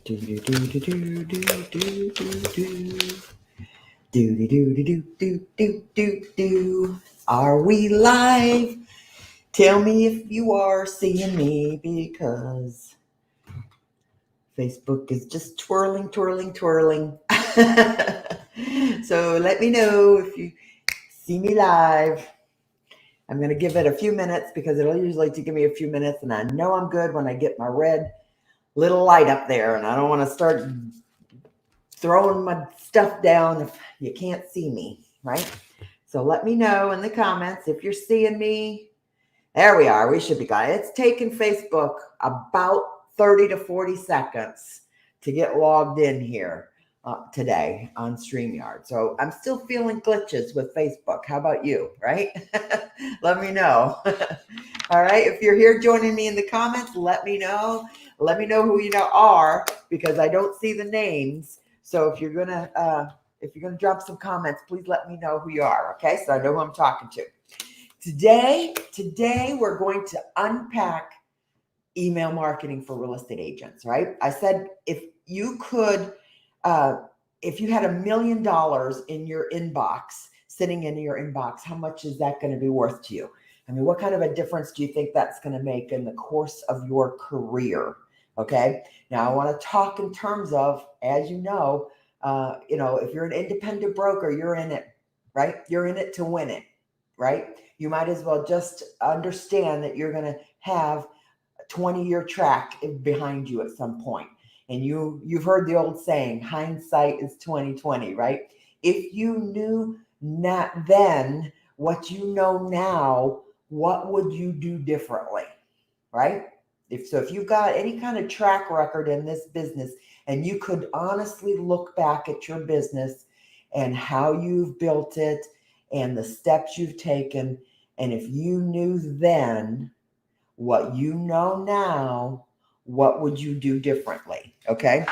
Do do do do do do do do do. Do do do do do do do do. Are we live? Tell me if you are seeing me because Facebook is just twirling, twirling, twirling. So let me know if you see me live. I'm going to give it a few minutes because it'll usually give me a few minutes, and I know I'm good when I get my red little light up there, and I don't want to start throwing my stuff down if you can't see me, right? So let me know in the comments if you're seeing me. There we are. We should be good. It's taken Facebook about 30 to 40 seconds to get logged in here today on StreamYard. So I'm still feeling glitches with Facebook. How about you, right? Let me know. All right. If you're here joining me in the comments, let me know. Let me know who you are because I don't see the names. So if you're gonna drop some comments, please let me know who you are. Okay, so I know who I'm talking to. Today we're going to unpack email marketing for real estate agents. Right? I said if you could, if you had $1 million in your inbox, sitting in your inbox, how much is that going to be worth to you? I mean, what kind of a difference do you think that's going to make in the course of your career? Okay. Now I want to talk in terms of, as you know, if you're an independent broker, you're in it, right? You're in it to win it, right? You might as well just understand that you're going to have a 20-year track behind you at some point. And you've heard the old saying, hindsight is 2020, right? If you knew not then what you know now, what would you do differently, right? If you've got any kind of track record in this business and you could honestly look back at your business and how you've built it and the steps you've taken, and if you knew then what you know now, what would you do differently? Okay.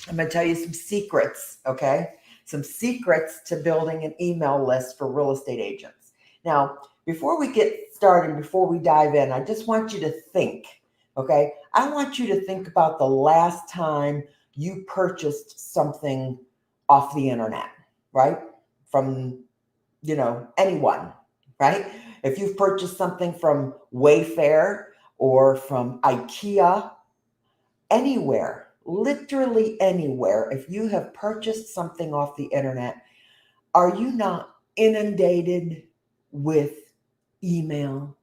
I'm going to tell you some secrets. Okay. Some secrets to building an email list for real estate agents. Now, before we get started, before we dive in, I just want you to think. Okay. I want you to think about the last time you purchased something off the internet, right? From, anyone, right? If you've purchased something from Wayfair or from IKEA, anywhere, literally anywhere, if you have purchased something off the internet, are you not inundated with email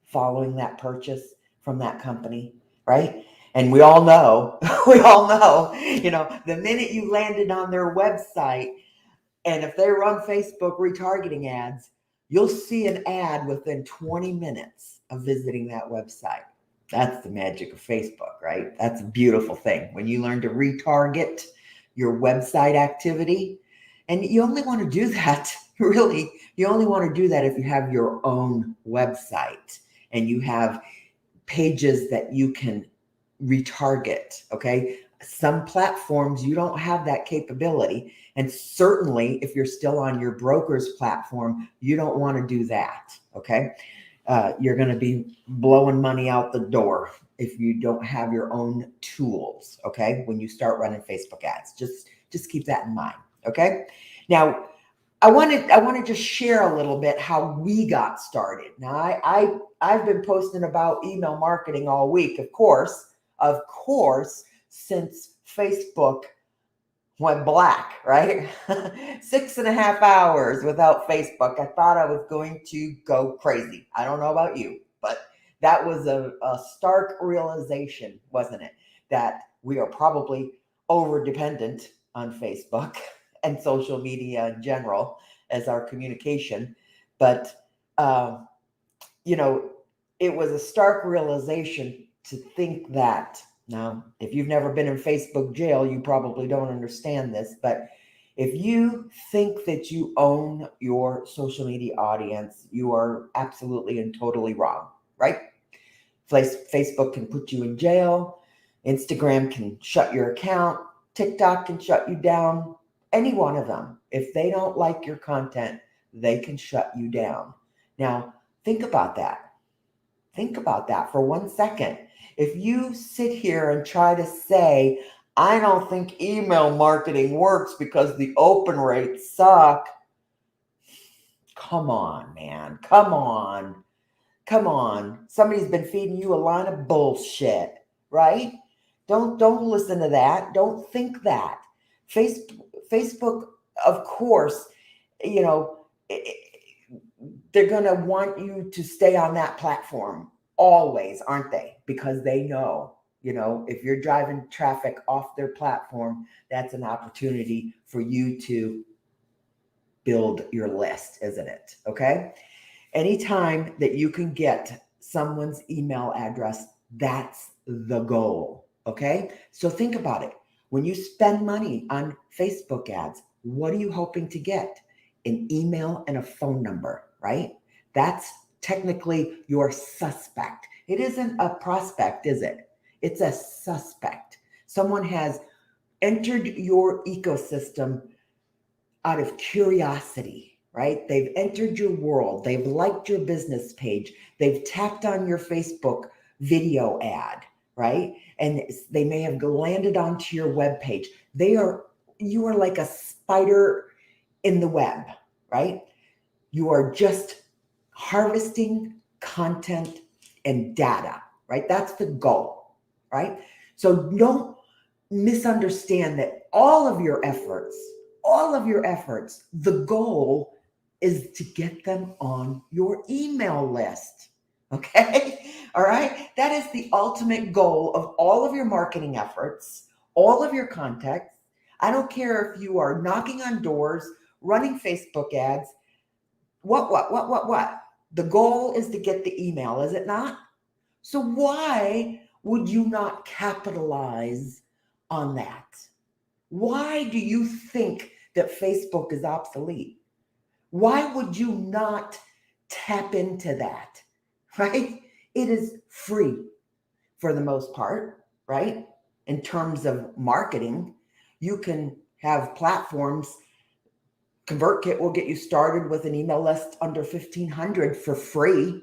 following that purchase from that company, right? And we all know, the minute you landed on their website, and if they run Facebook retargeting ads, you'll see an ad within 20 minutes of visiting that website. That's the magic of Facebook, right? That's a beautiful thing. When you learn to retarget your website activity, and you only want to do that, really, you only want to do that if you have your own website and you have pages that you can retarget, okay? Some platforms, you don't have that capability. And certainly, if you're still on your broker's platform, you don't want to do that, okay? You're going to be blowing money out the door if you don't have your own tools, okay? When you start running Facebook ads, just keep that in mind, okay? Now, I want to just share a little bit how we got started. Now, I've been posting about email marketing all week, of course, since Facebook went black, right? 6.5 hours without Facebook. I thought I was going to go crazy. I don't know about you, but that was a stark realization, wasn't it? That we are probably over dependent on Facebook and social media in general as our communication. But, it was a stark realization to think that. Now, if you've never been in Facebook jail, you probably don't understand this, but if you think that you own your social media audience, you are absolutely and totally wrong, right? Facebook can put you in jail. Instagram can shut your account. TikTok can shut you down. Any one of them. If they don't like your content, they can shut you down. Now, think about that. Think about that for 1 second. If you sit here and try to say, I don't think email marketing works because the open rates suck. Come on, man. Come on. Come on. Somebody's been feeding you a line of bullshit, right? Don't listen to that. Don't think that. Facebook, of course, you know, they're going to want you to stay on that platform always, aren't they? Because they know, if you're driving traffic off their platform, that's an opportunity for you to build your list, isn't it? Okay. Anytime that you can get someone's email address, that's the goal. Okay. So think about it. When you spend money on Facebook ads, what are you hoping to get? An email and a phone number, right? That's technically your suspect. It isn't a prospect, is it? It's a suspect. Someone has entered your ecosystem out of curiosity, right? They've entered your world. They've liked your business page. They've tapped on your Facebook video ad, right? And they may have landed onto your web page. You are like a spider in the web, right? You are just harvesting content and data, right? That's the goal, right? So don't misunderstand that all of your efforts, the goal is to get them on your email list. Okay. All right. That is the ultimate goal of all of your marketing efforts, all of your contacts. I don't care if you are knocking on doors, running Facebook ads, what? The goal is to get the email, is it not? So why would you not capitalize on that? Why do you think that Facebook is obsolete? Why would you not tap into that? Right? It is free for the most part, right? In terms of marketing, you can have platforms. ConvertKit will get you started with an email list under 1,500 for free.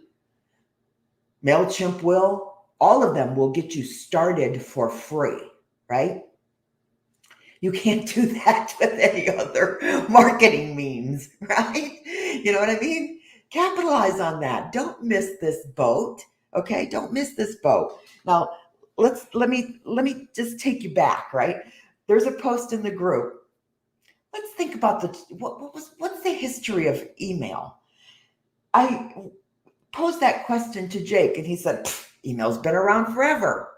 MailChimp will. All of them will get you started for free, right? You can't do that with any other marketing means, right? You know what I mean? Capitalize on that. Don't miss this boat. Okay? Don't miss this boat. Now, let me just take you back, right? There's a post in the group. Let's think about what's the history of email? I posed that question to Jake and he said, email's been around forever.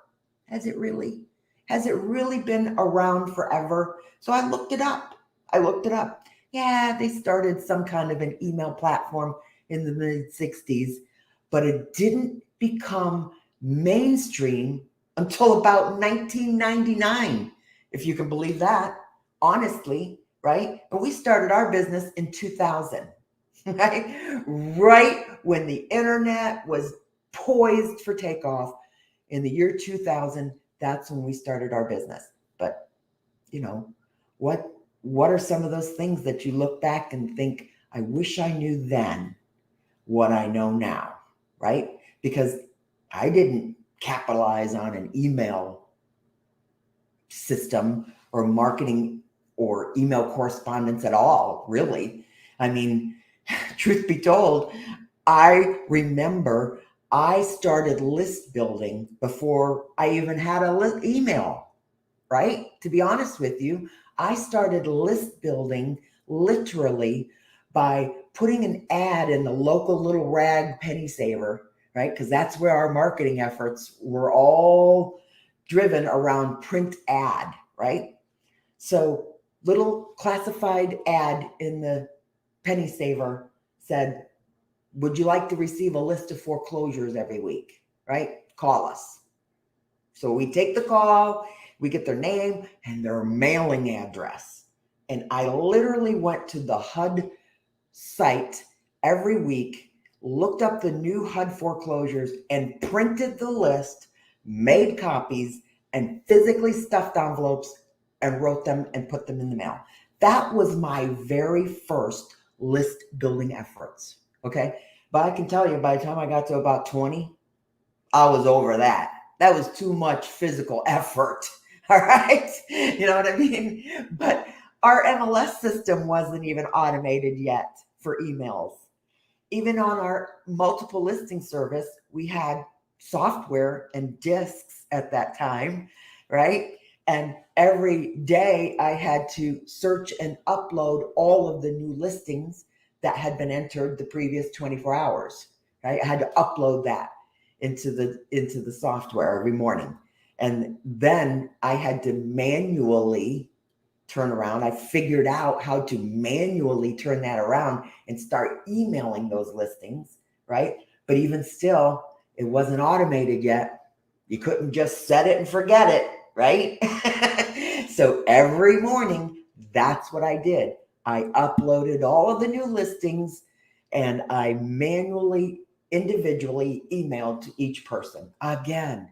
Has it really? Has it really been around forever? So I looked it up. Yeah, they started some kind of an email platform in the mid 60s, but it didn't become mainstream until about 1999, if you can believe that, honestly, right? And we started our business in 2000, right? Right when the internet was poised for takeoff in the year 2000. That's when we started our business. But what are some of those things that you look back and think, I wish I knew then what I know now, right? Because I didn't capitalize on an email system or marketing or email correspondence at all, really. I mean, truth be told, I remember I started list building before I even had a email, right? To be honest with you, I started list building literally by putting an ad in the local little rag penny saver, right? Because that's where our marketing efforts were all driven around print ad, right? So little classified ad in the penny saver said, would you like to receive a list of foreclosures every week, right? Call us. So we take the call, we get their name and their mailing address. And I literally went to the HUD site every week, looked up the new HUD foreclosures and printed the list, made copies, and physically stuffed envelopes and wrote them and put them in the mail. That was my very first list building efforts. Okay. But I can tell you, by the time I got to about 20, I was over that. That was too much physical effort. All right. You know what I mean? But our MLS system wasn't even automated yet for emails. Even on our multiple listing service, we had software and disks at that time, right? And every day I had to search and upload all of the new listings that had been entered the previous 24 hours, right? I had to upload that into the software every morning. And then I had to manually turn around. I figured out how to manually turn that around and start emailing those listings, right? But even still, it wasn't automated yet. You couldn't just set it and forget it, right? So every morning, that's what I did. I uploaded all of the new listings and I manually, individually emailed to each person. Again,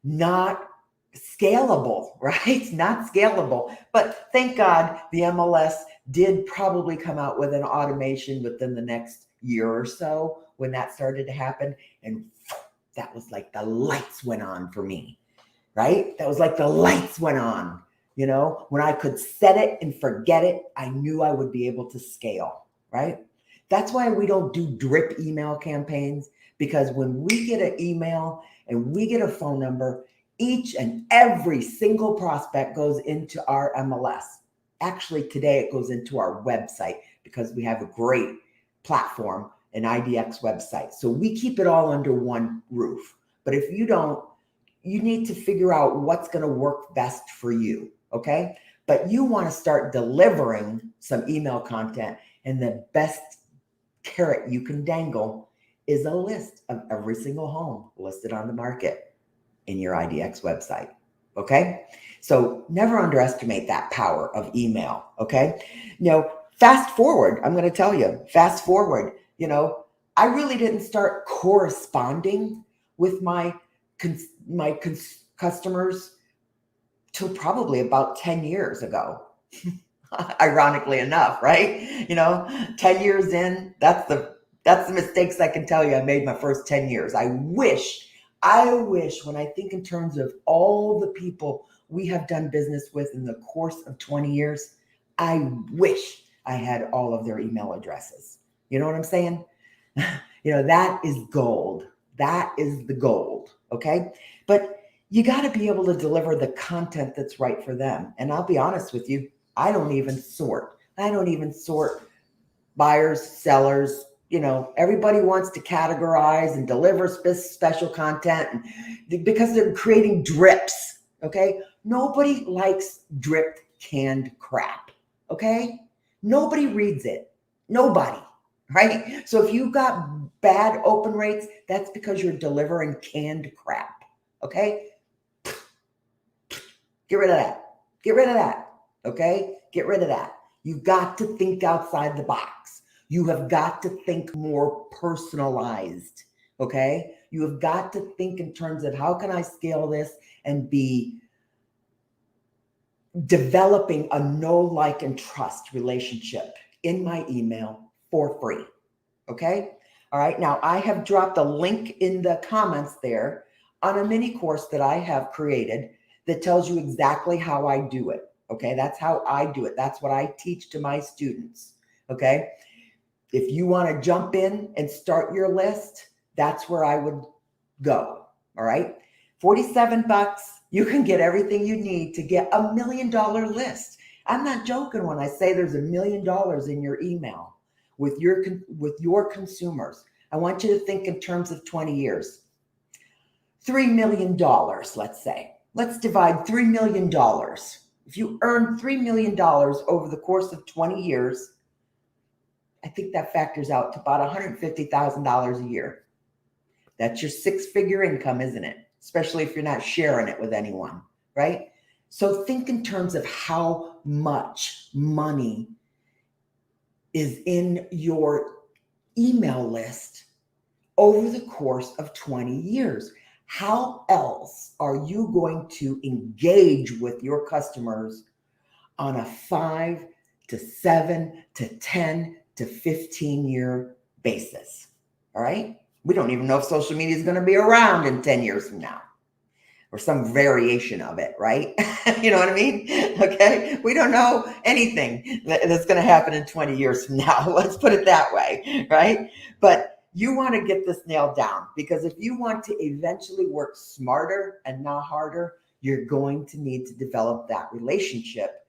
not scalable, right? Not scalable. But thank God the MLS did probably come out with an automation within the next year or so when that started to happen. And that was like the lights went on for me, right? That was like the lights went on. You know, when I could set it and forget it, I knew I would be able to scale, right? That's why we don't do drip email campaigns, because when we get an email and we get a phone number, each and every single prospect goes into our MLS. Actually, today it goes into our website because we have a great platform, an IDX website. So we keep it all under one roof. But if you don't, you need to figure out what's going to work best for you. Okay. But you want to start delivering some email content, and the best carrot you can dangle is a list of every single home listed on the market in your IDX website. Okay. So never underestimate that power of email. Okay. Fast forward, I'm going to tell you, fast forward, I really didn't start corresponding with my customers till probably about 10 years ago. Ironically enough, right? 10 years in, that's the mistakes I can tell you I made my first 10 years. I wish when I think in terms of all the people we have done business with in the course of 20 years, I wish I had all of their email addresses. You know what I'm saying? That is gold. That is the gold. Okay. But you got to be able to deliver the content that's right for them. And I'll be honest with you, I don't even sort buyers, sellers. Everybody wants to categorize and deliver special content because they're creating drips. Okay. Nobody likes dripped canned crap. Okay. Nobody reads it. Nobody. Right. So if you got bad open rates, that's because you're delivering canned crap. Okay. Get rid of that. Get rid of that. Okay. Get rid of that. You've got to think outside the box. You have got to think more personalized. Okay. You have got to think in terms of how can I scale this and be developing a know, like, and trust relationship in my email for free. Okay. All right. Now I have dropped a link in the comments there on a mini course that I have created that tells you exactly how I do it. Okay. That's how I do it. That's what I teach to my students. Okay. If you want to jump in and start your list, that's where I would go. All right. $47. You can get everything you need to get $1 million list. I'm not joking when I say there's $1 million in your email with your consumers. I want you to think in terms of 20 years. $3 million, let's say. Let's divide $3 million. If you earn $3 million over the course of 20 years, I think that factors out to about $150,000 a year. That's your six-figure income, isn't it? Especially if you're not sharing it with anyone, right? So think in terms of how much money is in your email list over the course of 20 years. How else are you going to engage with your customers on a 5 to 7 to 10 to 15 year basis? All right. We don't even know if social media is going to be around in 10 years from now. or some variation of it, right? You know what I mean? Okay. We don't know anything that's going to happen in 20 years from now. Let's put it that way, right? But you want to get this nailed down, because if you want to eventually work smarter and not harder, you're going to need to develop that relationship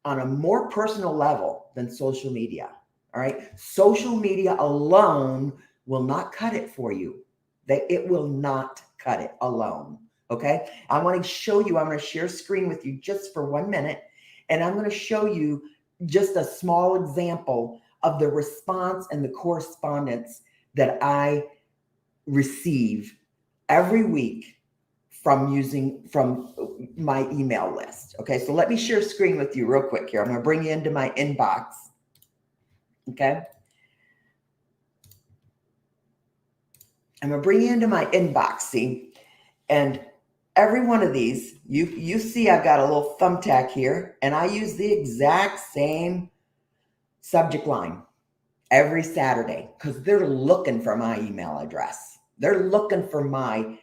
on a more personal level than social media. All right. Social media alone will not cut it for you. It will not cut it alone. Okay. I want to show you, I'm going to share screen with you just for 1 minute. And I'm going to show you just a small example of the response and the correspondence that I receive every week from my email list. Okay, so let me share screen with you real quick here. I'm going to bring you into my inbox. Okay. I'm going to bring you into my inbox, see? And every one of these, you see I've got a little thumbtack here, and I use the exact same subject line every Saturday because they're looking for my email address. They're looking for my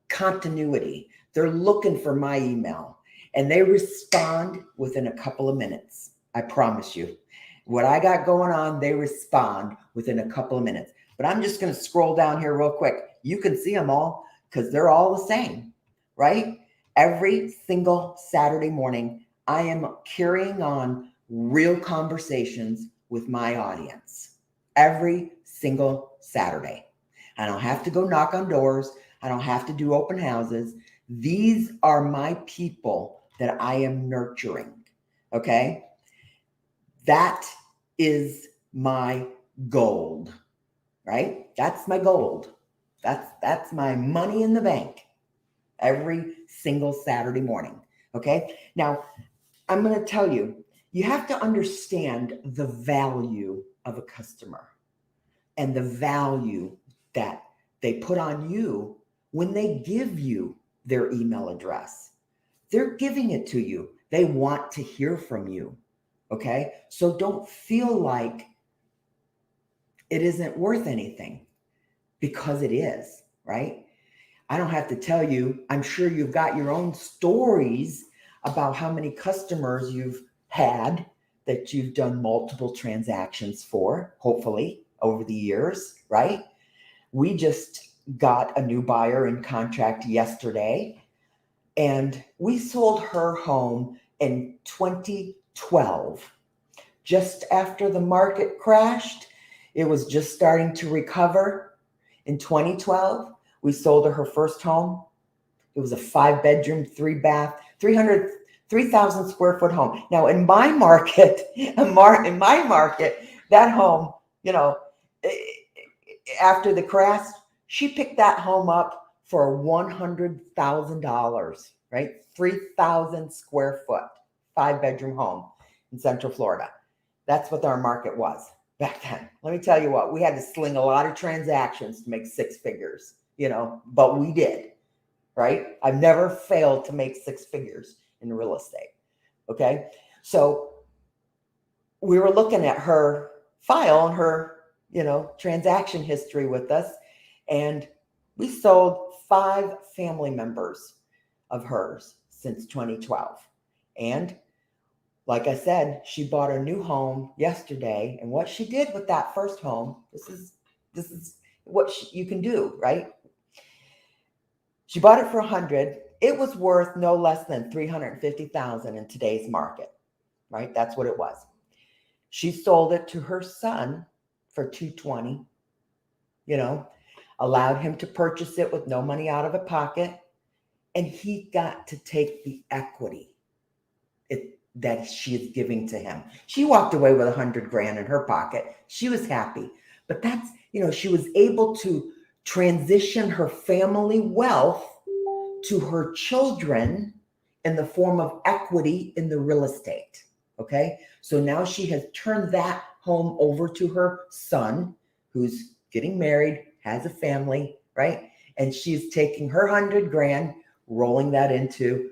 continuity. They're looking for my email, and they respond within a couple of minutes. I promise you. What I got going on, they respond within a couple of minutes. But I'm just going to scroll down here real quick. You can see them all because they're all the same, right? Every single Saturday morning, I am carrying on real conversations with my audience. Every single Saturday. I don't have to go knock on doors. I don't have to do open houses. These are my people that I am nurturing. Okay. That is my gold, right? That's my gold. That's my money in the bank every single Saturday morning. Okay. Now I'm going to tell you, you have to understand the value of a customer and the value that they put on you when they give you their email address. They're giving it to you. They want to hear from you. Okay. So don't feel like it isn't worth anything, because it is, right? I don't have to tell you. I'm sure you've got your own stories about how many customers you've had that you've done multiple transactions for, hopefully over the years, right? We just got a new buyer in contract yesterday, and we sold her home in 2012, just after the market crashed. It was just starting to recover. In 2012, we sold her first home. It was a 5-bedroom, 3-bath, 3,000 square foot home. Now, in my market, that home, after the crash, she picked that home up for $100,000, right? 3,000 square foot, 5-bedroom home in Central Florida. That's what our market was back then. Let me tell you what, we had to sling a lot of transactions to make 6 figures, but we did, right? I've never failed to make 6 figures in real estate. Okay. So we were looking at her file and her, transaction history with us. And we sold 5 family members of hers since 2012. And like I said, she bought a new home yesterday. And what she did with that first home, this is what you can do, right? She bought it for $100,000. It was worth no less than $350,000 in today's market, right? That's what it was. She sold it to her son for $220,000, allowed him to purchase it with no money out of a pocket. And he got to take the equity that she is giving to him. She walked away with $100,000 in her pocket. She was happy, but that's, she was able to transition her family wealth to her children in the form of equity in the real estate. Okay. So now she has turned that home over to her son, who's getting married, has a family, right? And she's taking her $100,000, rolling that into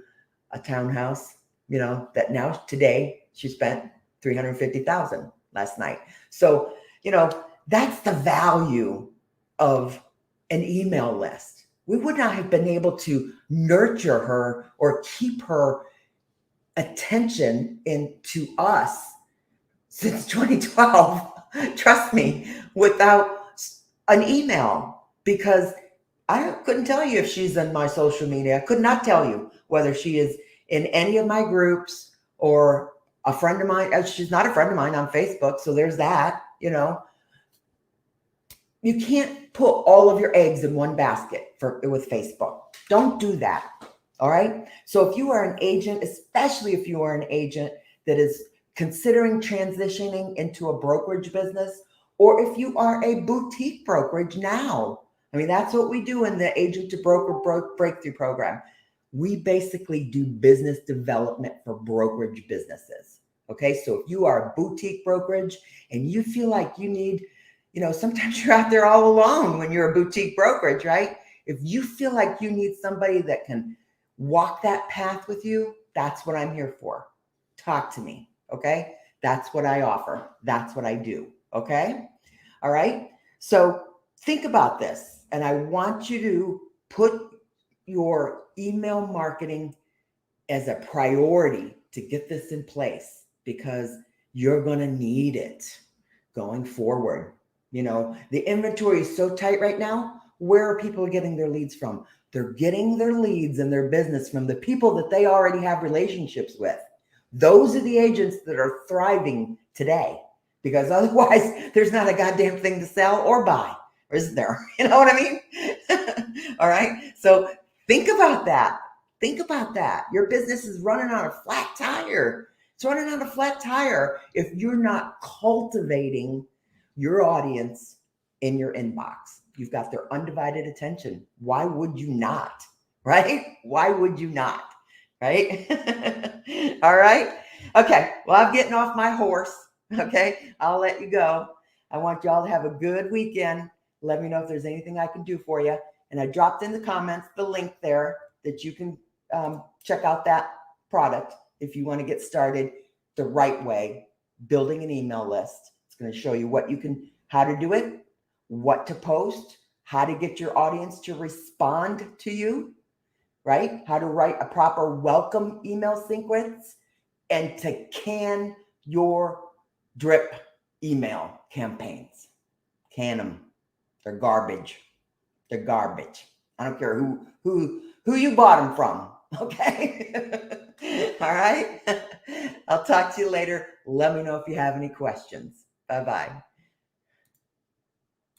a townhouse, that now today she spent $350,000 last night. So, that's the value of an email list. we would not have been able to nurture her or keep her attention into us since 2012. Trust me, without an email, because I couldn't tell you if she's in my social media. I could not tell you whether she is in any of my groups or a friend of mine. She's not a friend of mine on Facebook, so there's that. You can't put all of your eggs in one basket with Facebook. Don't do that. All right. So if you are an agent, especially if you are an agent that is considering transitioning into a brokerage business, or if you are a boutique brokerage now, I mean, that's what we do in the Agent to Broker Breakthrough Program. We basically do business development for brokerage businesses. Okay. So if you are a boutique brokerage and you feel like you need, sometimes you're out there all alone when you're a boutique brokerage, right? If you feel like you need somebody that can walk that path with you, that's what I'm here for. Talk to me. Okay. That's what I offer. That's what I do. Okay. All right. So think about this. And I want you to put your email marketing as a priority to get this in place, because you're going to need it going forward. The inventory is so tight right now. Where are people getting their leads from? They're getting their leads and their business from the people that they already have relationships with. Those are the agents that are thriving today, because otherwise there's not a goddamn thing to sell or buy, or is there? You know what I mean? All right. So think about that. Think about that. Your business is running on a flat tire. It's running on a flat tire if you're not cultivating your audience in your inbox. You've got their undivided attention. Why would you not? Right? Why would you not? Right? All right. Okay. Well, I'm getting off my horse. Okay. I'll let you go. I want y'all to have a good weekend. Let me know if there's anything I can do for you. And I dropped in the comments the link there that you can check out that product if you want to get started the right way, building an email list. It's going to show you how to do it, what to post, how to get your audience to respond to you, right? How to write a proper welcome email sequence, and to can your drip email campaigns. Can them. They're garbage. They're garbage. I don't care who you bought them from. Okay. All right. I'll talk to you later. Let me know if you have any questions. Bye-bye.